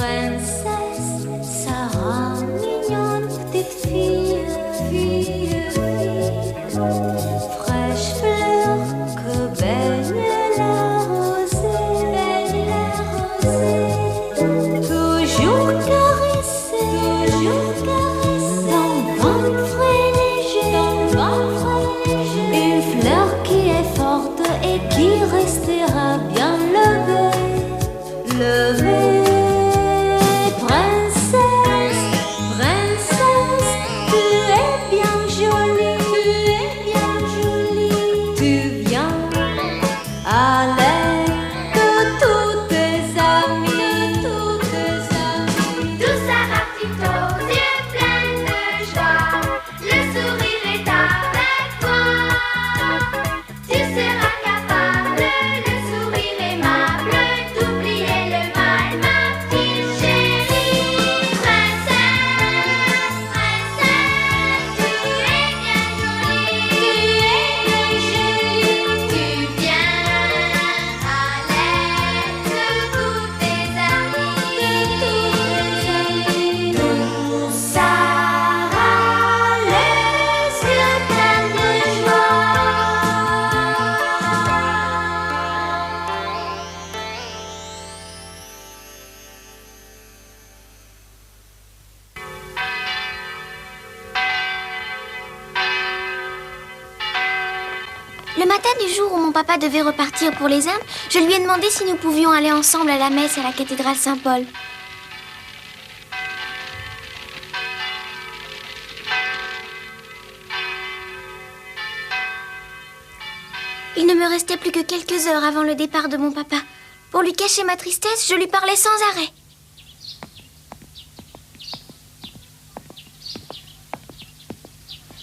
Princesse Sarah, mignonne petite fille, fraîche fleur que baigne la rosée, toujours caressée, dans vent frais léger, une fleur qui est forte et qui restera bien levée. Le matin du jour où mon papa devait repartir pour les Indes, je lui ai demandé si nous pouvions aller ensemble à la messe à la cathédrale Saint-Paul. Il ne me restait plus que quelques heures avant le départ de mon papa. Pour lui cacher ma tristesse, je lui parlais sans arrêt.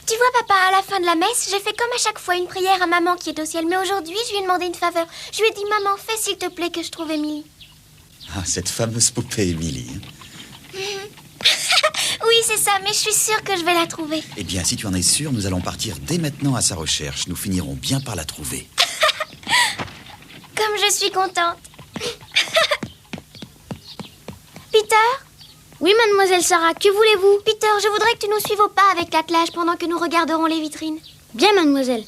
Tu vois, papa, à la fin de la messe, j'ai fait comme à chaque fois une prière à maman qui est au ciel. Mais aujourd'hui, je lui ai demandé une faveur. Je lui ai dit, maman, fais s'il te plaît que je trouve Émilie. Ah, cette fameuse poupée Émilie. Oui, c'est ça, mais je suis sûre que je vais la trouver. Eh bien, si tu en es sûre, nous allons partir dès maintenant à sa recherche. Nous finirons bien par la trouver. Comme je suis contente. Peter ? Oui, mademoiselle Sarah, que voulez-vous? Peter, je voudrais que tu nous suives au pas avec l'attelage pendant que nous regarderons les vitrines. Bien, mademoiselle.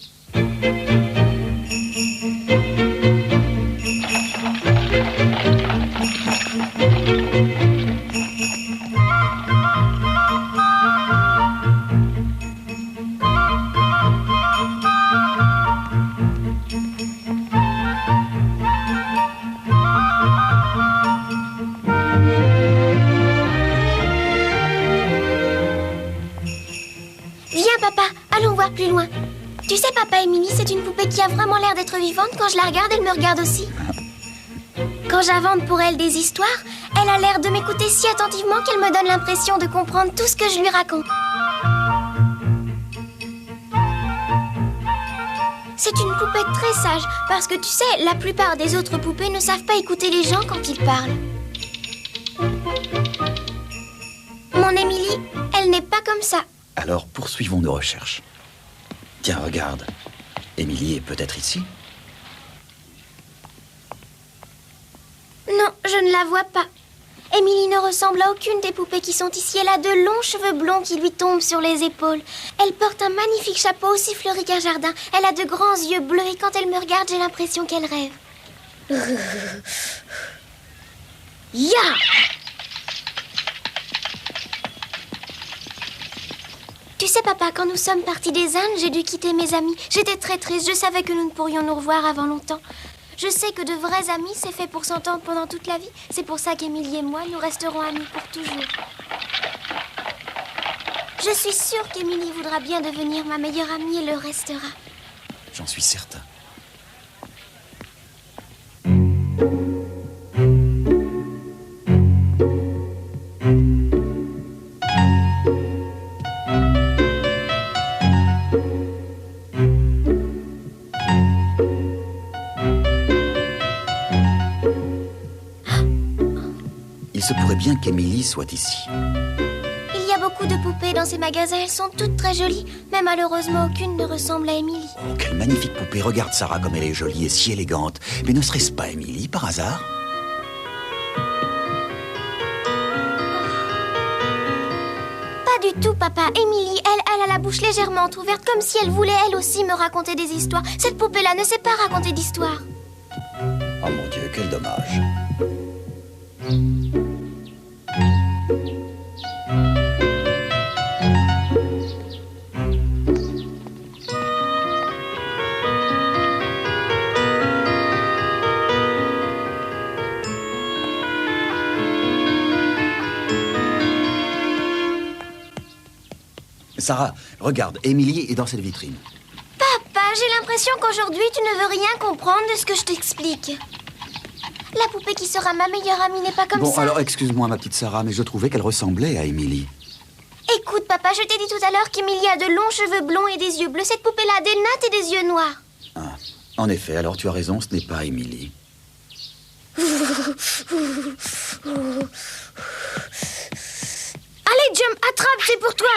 Papa, allons voir plus loin. Tu sais, papa, Émilie, c'est une poupée qui a vraiment l'air d'être vivante. Quand je la regarde, elle me regarde aussi. Quand j'invente pour elle des histoires, elle a l'air de m'écouter si attentivement qu'elle me donne l'impression de comprendre tout ce que je lui raconte. C'est une poupée très sage, parce que tu sais, la plupart des autres poupées ne savent pas écouter les gens quand ils parlent. Mon Émilie, elle n'est pas comme ça. Alors, poursuivons nos recherches. Tiens, regarde. Émilie est peut-être ici? Non, je ne la vois pas. Émilie ne ressemble à aucune des poupées qui sont ici. Elle a de longs cheveux blonds qui lui tombent sur les épaules. Elle porte un magnifique chapeau aussi fleuri qu'un jardin. Elle a de grands yeux bleus et quand elle me regarde, j'ai l'impression qu'elle rêve. Ya! Tu sais, papa, quand nous sommes partis des Indes, j'ai dû quitter mes amis. J'étais très triste. Je savais que nous ne pourrions nous revoir avant longtemps. Je sais que de vrais amis, c'est fait pour s'entendre pendant toute la vie. C'est pour ça qu'Émilie et moi, nous resterons amis pour toujours. Je suis sûre qu'Émilie voudra bien devenir ma meilleure amie et le restera. J'en suis certain. Il se pourrait bien qu'Émilie soit ici. Il y a beaucoup de poupées dans ces magasins. Elles sont toutes très jolies. Mais malheureusement, aucune ne ressemble à Émilie. Oh, quelle magnifique poupée. Regarde Sarah comme elle est jolie et si élégante. Mais ne serait-ce pas Émilie, par hasard? du tout, papa. Émilie, elle a la bouche légèrement entrouverte, comme si elle voulait elle aussi me raconter des histoires. Cette poupée-là ne sait pas raconter d'histoires. Oh mon Dieu, quel dommage. Sarah, regarde, Émilie est dans cette vitrine. Papa, j'ai l'impression qu'aujourd'hui, tu ne veux rien comprendre de ce que je t'explique. La poupée qui sera ma meilleure amie n'est pas comme Bon, ça. alors excuse-moi ma petite Sarah, mais je trouvais qu'elle ressemblait à Émilie. Écoute, papa, je t'ai dit tout à l'heure qu'Émilie a de longs cheveux blonds et des yeux bleus. Cette poupée-là a des nattes et des yeux noirs. Ah, en effet, alors tu as raison, ce n'est pas Émilie. Allez, Jump, attrape, c'est pour toi.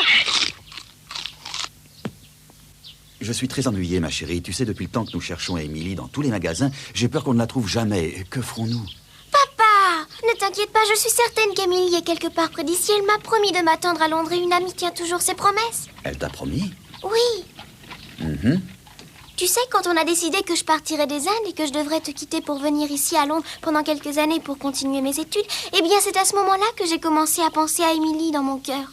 Je suis très ennuyé, ma chérie. Tu sais, depuis le temps que nous cherchons Émilie dans tous les magasins, j'ai peur qu'on ne la trouve jamais. Que ferons-nous? Papa, ne t'inquiète pas, je suis certaine qu'Émilie est quelque part près d'ici. Elle m'a promis de m'attendre à Londres et une amie tient toujours ses promesses. Elle t'a promis? Oui. Mhm. Tu sais, quand on a décidé que je partirais des Indes et que je devrais te quitter pour venir ici à Londres pendant quelques années pour continuer mes études, eh bien c'est à ce moment-là que j'ai commencé à penser à Émilie dans mon cœur.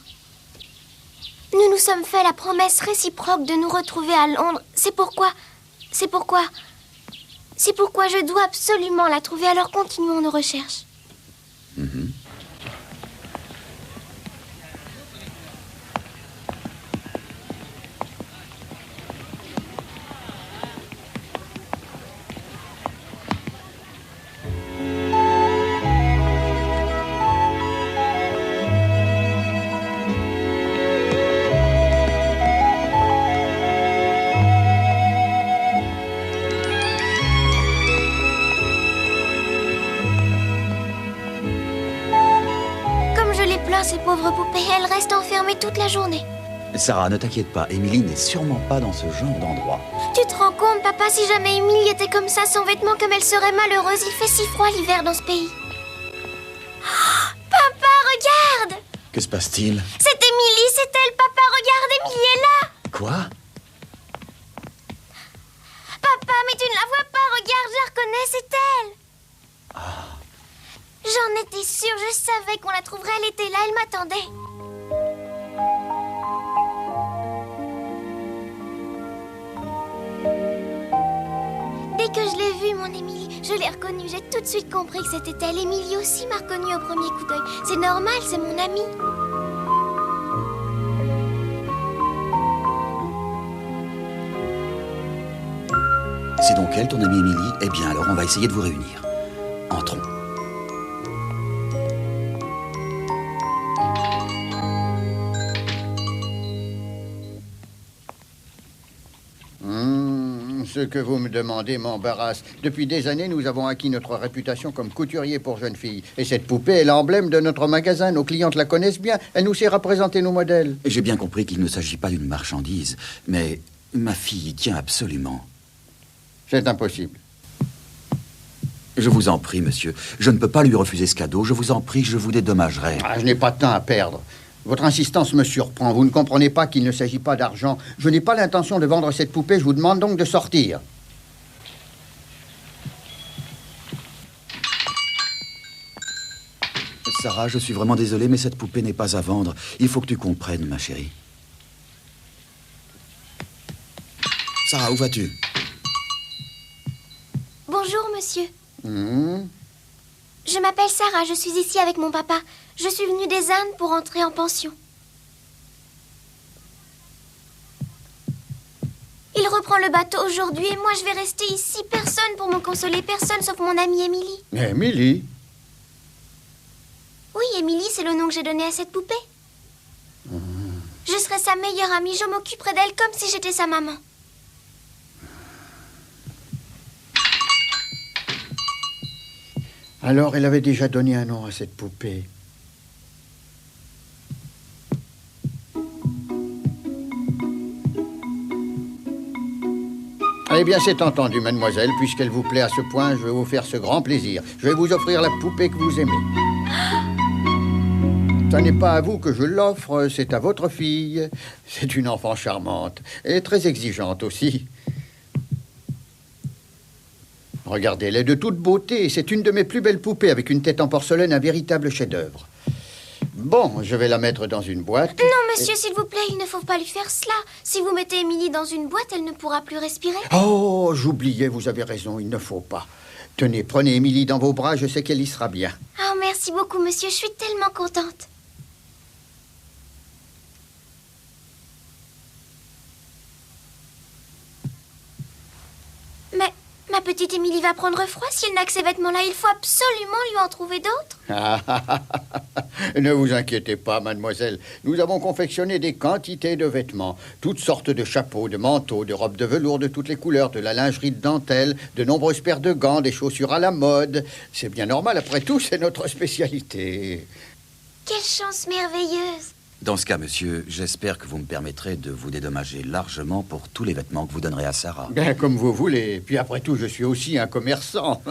Nous nous sommes fait la promesse réciproque de nous retrouver à Londres. C'est pourquoi je dois absolument la trouver, alors continuons nos recherches. Mhm. Ces pauvres poupées, elles restent enfermées toute la journée. Sarah, ne t'inquiète pas, Émilie n'est sûrement pas dans ce genre d'endroit. Tu te rends compte, papa, si jamais Émilie était comme ça, sans vêtements, comme elle serait malheureuse. Il fait si froid l'hiver dans ce pays. Oh, papa, regarde! Que se passe-t-il? C'est Émilie, c'est elle, papa, regarde, Émilie est là! Quoi? Papa, mais tu ne la vois pas, regarde, je la reconnais, c'est elle! Ah. J'en étais sûre, je savais qu'on la trouverait, elle était là, elle m'attendait. Dès que je l'ai vue, mon Émilie, je l'ai reconnue, j'ai tout de suite compris que c'était elle. Émilie aussi m'a reconnue au premier coup d'œil. C'est normal, c'est mon amie. C'est donc elle, ton amie Émilie? Eh bien, alors on va essayer de vous réunir. Entrons. Ce que vous me demandez m'embarrasse. Depuis des années, nous avons acquis notre réputation comme couturier pour jeunes filles. Et cette poupée est l'emblème de notre magasin. Nos clientes la connaissent bien. Elle nous sert à présenter nos modèles. Et j'ai bien compris qu'il ne s'agit pas d'une marchandise, mais ma fille y tient absolument. C'est impossible. Je vous en prie, monsieur. Je ne peux pas lui refuser ce cadeau. Je vous en prie, je vous dédommagerai. Ah, je n'ai pas de temps à perdre. Votre insistance me surprend. Vous ne comprenez pas qu'il ne s'agit pas d'argent. Je n'ai pas l'intention de vendre cette poupée. Je vous demande donc de sortir. Sarah, je suis vraiment désolé, mais cette poupée n'est pas à vendre. Il faut que tu comprennes, ma chérie. Sarah, où vas-tu? Bonjour, monsieur. Mmh. Je m'appelle Sarah, je suis ici avec mon papa. Je suis venue des Indes pour entrer en pension. Il reprend le bateau aujourd'hui et moi je vais rester ici. Personne pour me consoler, personne sauf mon amie Émilie. Émilie? Oui, Émilie, c'est le nom que j'ai donné à cette poupée. Je serai sa meilleure amie, je m'occuperai d'elle comme si j'étais sa maman. Alors, elle avait déjà donné un nom à cette poupée. Eh bien, c'est entendu, mademoiselle. Puisqu'elle vous plaît à ce point, je vais vous faire ce grand plaisir. Je vais vous offrir la poupée que vous aimez. Ça n'est pas à vous que je l'offre, c'est à votre fille. C'est une enfant charmante et très exigeante aussi. Regardez, elle est de toute beauté. C'est une de mes plus belles poupées avec une tête en porcelaine, un véritable chef-d'œuvre. Bon, je vais la mettre dans une boîte. Non, monsieur, s'il vous plaît, il ne faut pas lui faire cela. Si vous mettez Émilie dans une boîte, elle ne pourra plus respirer. Oh, j'oubliais, vous avez raison, il ne faut pas. Tenez, prenez Émilie dans vos bras, je sais qu'elle y sera bien. Oh, merci beaucoup, monsieur, je suis tellement contente. Mais ma petite Émilie va prendre froid si elle n'a que ces vêtements-là. Il faut absolument lui en trouver d'autres. Ne vous inquiétez pas, mademoiselle. Nous avons confectionné des quantités de vêtements. Toutes sortes de chapeaux, de manteaux, de robes de velours de toutes les couleurs, de la lingerie de dentelle, de nombreuses paires de gants, des chaussures à la mode. C'est bien normal, après tout, c'est notre spécialité. Quelle chance merveilleuse. Dans ce cas, monsieur, j'espère que vous me permettrez de vous dédommager largement pour tous les vêtements que vous donnerez à Sarah. Bien, comme vous voulez. Puis après tout, je suis aussi un commerçant.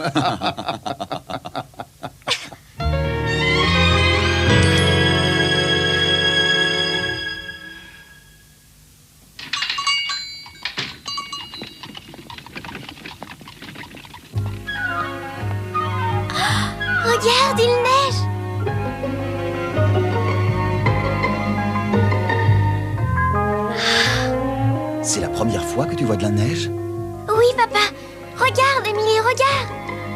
Regarde, il neige. C'est la première fois que tu vois de la neige? Oui, papa. Regarde, Émilie, regarde.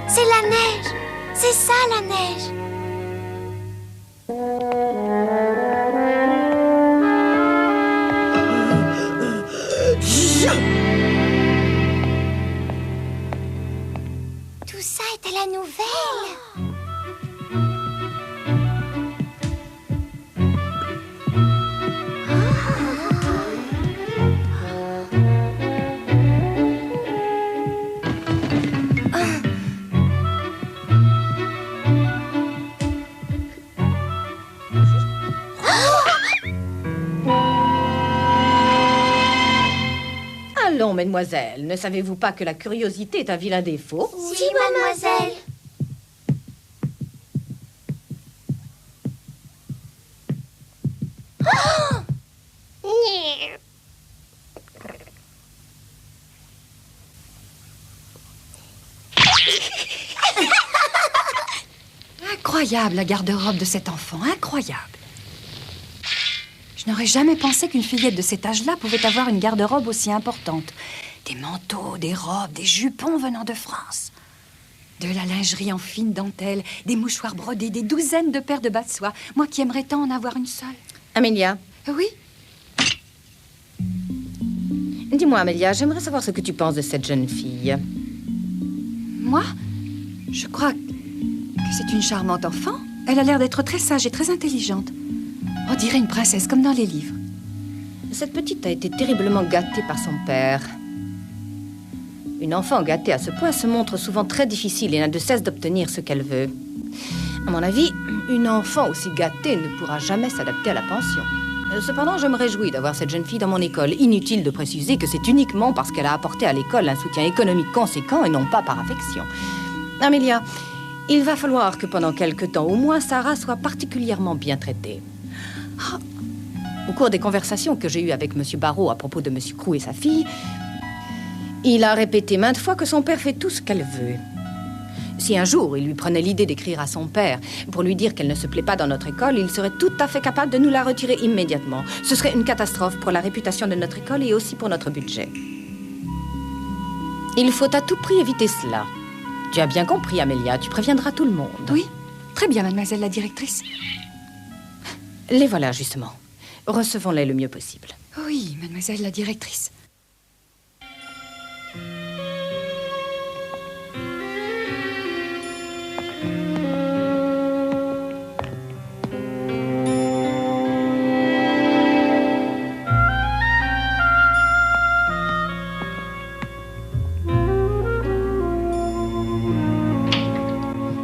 C'est la neige. C'est ça, la neige. Tout ça était la nouvelle. Allons, mesdemoiselles, ne savez-vous pas que la curiosité est un vilain défaut? Si, mademoiselle. Incroyable, la garde-robe de cet enfant, incroyable. Je n'aurais jamais pensé qu'une fillette de cet âge-là pouvait avoir une garde-robe aussi importante. Des manteaux, des robes, des jupons venant de France. De la lingerie en fine dentelle, des mouchoirs brodés, des douzaines de paires de bas de soie. Moi qui aimerais tant en avoir une seule. Amélia, Oui? dis-moi, Amélia, j'aimerais savoir ce que tu penses de cette jeune fille. Moi? Je crois que c'est une charmante enfant. Elle a l'air d'être très sage et très intelligente. On dirait une princesse, comme dans les livres. Cette petite a été terriblement gâtée par son père. Une enfant gâtée à ce point se montre souvent très difficile et n'a de cesse d'obtenir ce qu'elle veut. À mon avis, une enfant aussi gâtée ne pourra jamais s'adapter à la pension. Cependant, je me réjouis d'avoir cette jeune fille dans mon école. Inutile de préciser que c'est uniquement parce qu'elle a apporté à l'école un soutien économique conséquent et non pas par affection. Amélia, il va falloir que pendant quelque temps, au moins, Sarah soit particulièrement bien traitée. Ah, au cours des conversations que j'ai eues avec M. Barrault à propos de M. Crew et sa fille, il a répété maintes fois que son père fait tout ce qu'elle veut. Si un jour il lui prenait l'idée d'écrire à son père pour lui dire qu'elle ne se plaît pas dans notre école, il serait tout à fait capable de nous la retirer immédiatement. Ce serait une catastrophe pour la réputation de notre école et aussi pour notre budget. Il faut à tout prix éviter cela. Tu as bien compris, Amélia, tu préviendras tout le monde. Oui, très bien, mademoiselle la directrice. Les voilà, justement. Recevons-les le mieux possible. Oui, mademoiselle la directrice.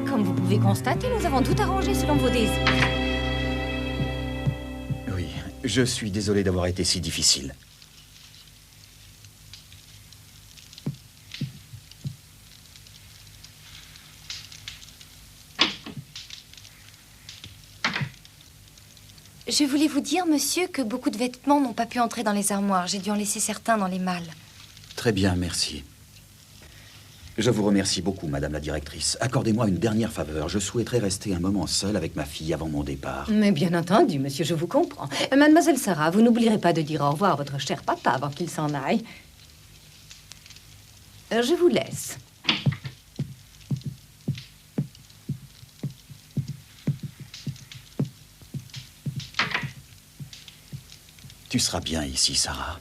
Comme vous pouvez constater, nous avons tout arrangé selon vos désirs. Oui, je suis désolé d'avoir été si difficile. Je voulais vous dire, monsieur, que beaucoup de vêtements n'ont pas pu entrer dans les armoires. J'ai dû en laisser certains dans les malles. Très bien, merci. Je vous remercie beaucoup, madame la directrice. Accordez-moi une dernière faveur. Je souhaiterais rester un moment seul avec ma fille avant mon départ. Mais bien entendu, monsieur, je vous comprends. Mademoiselle Sarah, vous n'oublierez pas de dire au revoir à votre cher papa avant qu'il s'en aille. Je vous laisse. Tu seras bien ici, Sarah.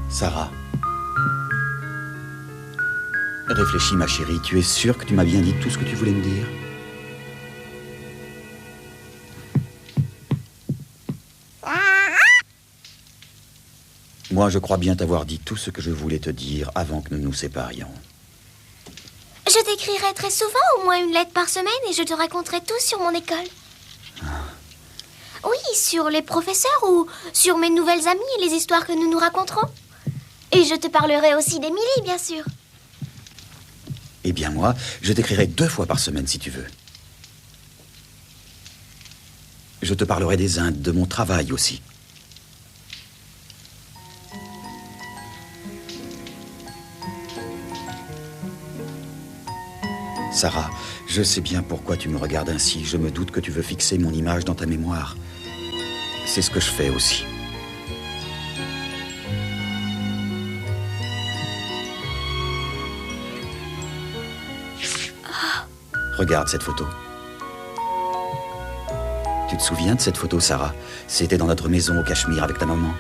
Sarah. Réfléchis, ma chérie. Tu es sûre que tu m'as bien dit tout ce que tu voulais me dire? Moi, je crois bien t'avoir dit tout ce que je voulais te dire avant que nous nous séparions. Je t'écrirai très souvent, au moins une lettre par semaine, et je te raconterai tout sur mon école. Oui, sur les professeurs ou sur mes nouvelles amies et les histoires que nous nous raconterons. Et je te parlerai aussi d'Émilie, bien sûr. Eh bien, moi, je t'écrirai 2 fois par semaine, si tu veux. Je te parlerai des Indes, de mon travail aussi. Sarah, je sais bien pourquoi tu me regardes ainsi. Je me doute que tu veux fixer mon image dans ta mémoire. C'est ce que je fais aussi. Regarde cette photo. Tu te souviens de cette photo, Sarah? C'était dans notre maison au Cachemire avec ta maman.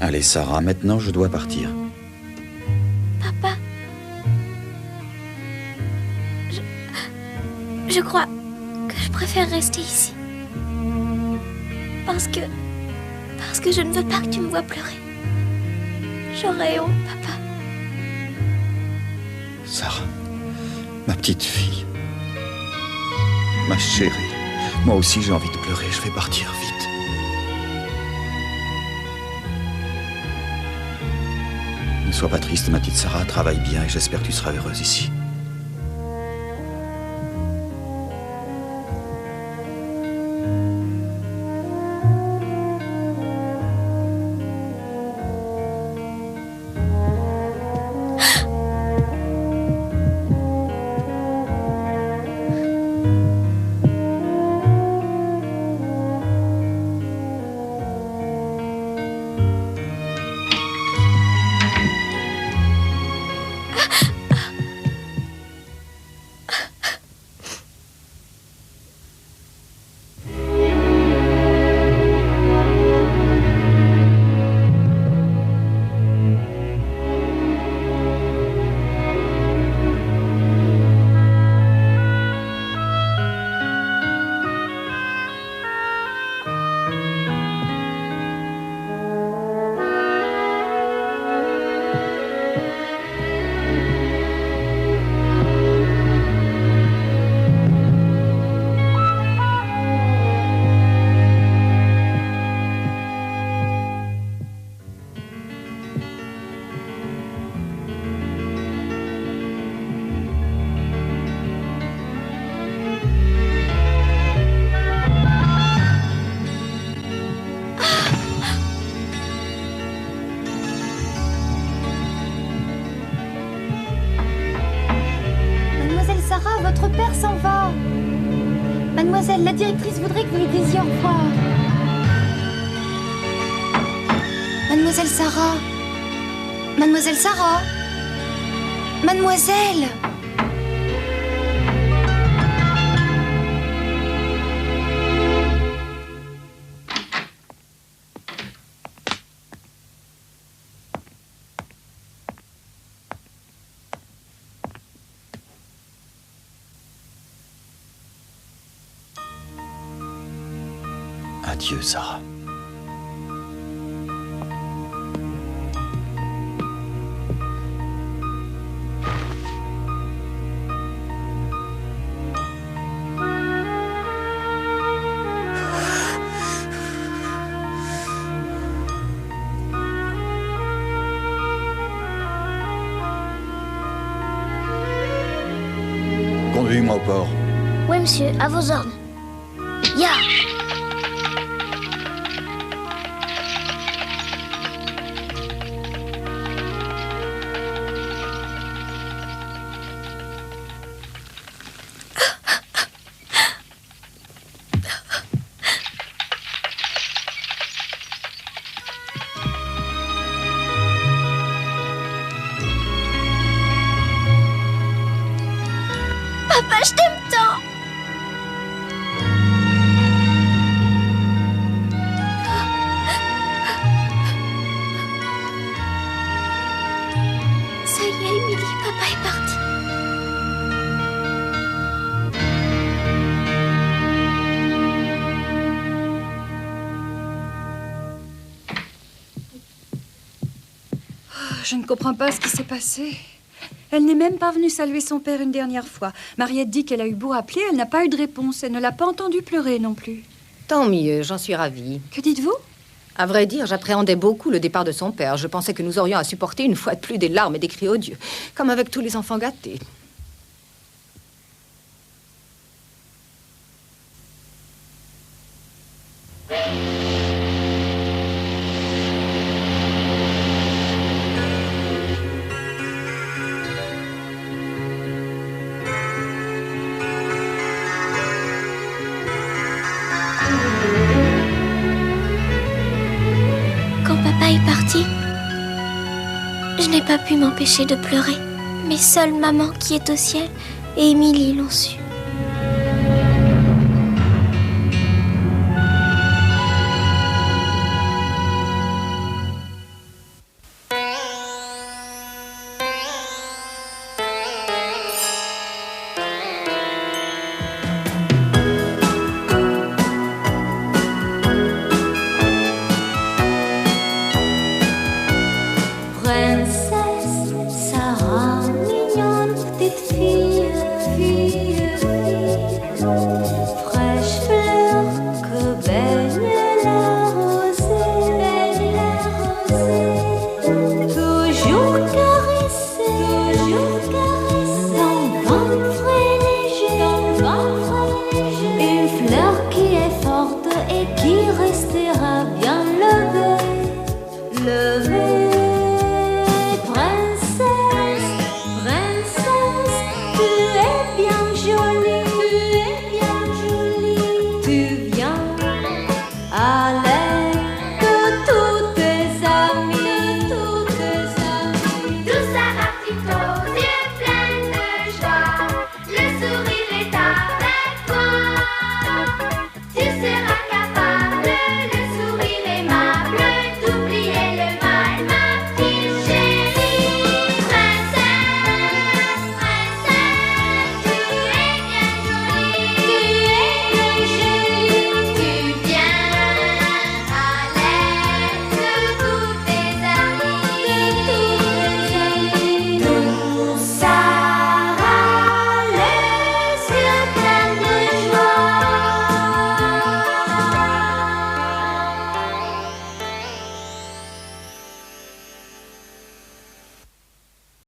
Allez, Sarah, maintenant je dois partir. Papa, je crois que je préfère rester ici. Parce que je ne veux pas que tu me vois pleurer. J'aurais honte, papa. Sarah, ma petite fille, ma chérie, moi aussi j'ai envie de pleurer, je vais partir vite. Ne sois pas triste, ma petite Sarah, travaille bien et j'espère que tu seras heureuse ici. Mademoiselle, la directrice voudrait que vous lui disiez au revoir. Mademoiselle Sarah. Mademoiselle Sarah. Mademoiselle. Adieu, Sarah. Conduis-moi au port. Oui, monsieur, à vos ordres. Ya! Papa, je t'aime tant. Ça y est, Émilie, papa est parti. Je ne comprends pas ce qui s'est passé. Elle n'est même pas venue saluer son père une dernière fois. Mariette dit qu'elle a eu beau appeler, elle n'a pas eu de réponse. Elle ne l'a pas entendu pleurer non plus. Tant mieux, j'en suis ravie. Que dites-vous? À vrai dire, j'appréhendais beaucoup le départ de son père. Je pensais que nous aurions à supporter une fois de plus des larmes et des cris odieux, comme avec tous les enfants gâtés. Quand papa est parti, je n'ai pas pu m'empêcher de pleurer. Mais seule maman qui est au ciel et Émilie l'ont su. Princesse Sarah, mignonne petite fille,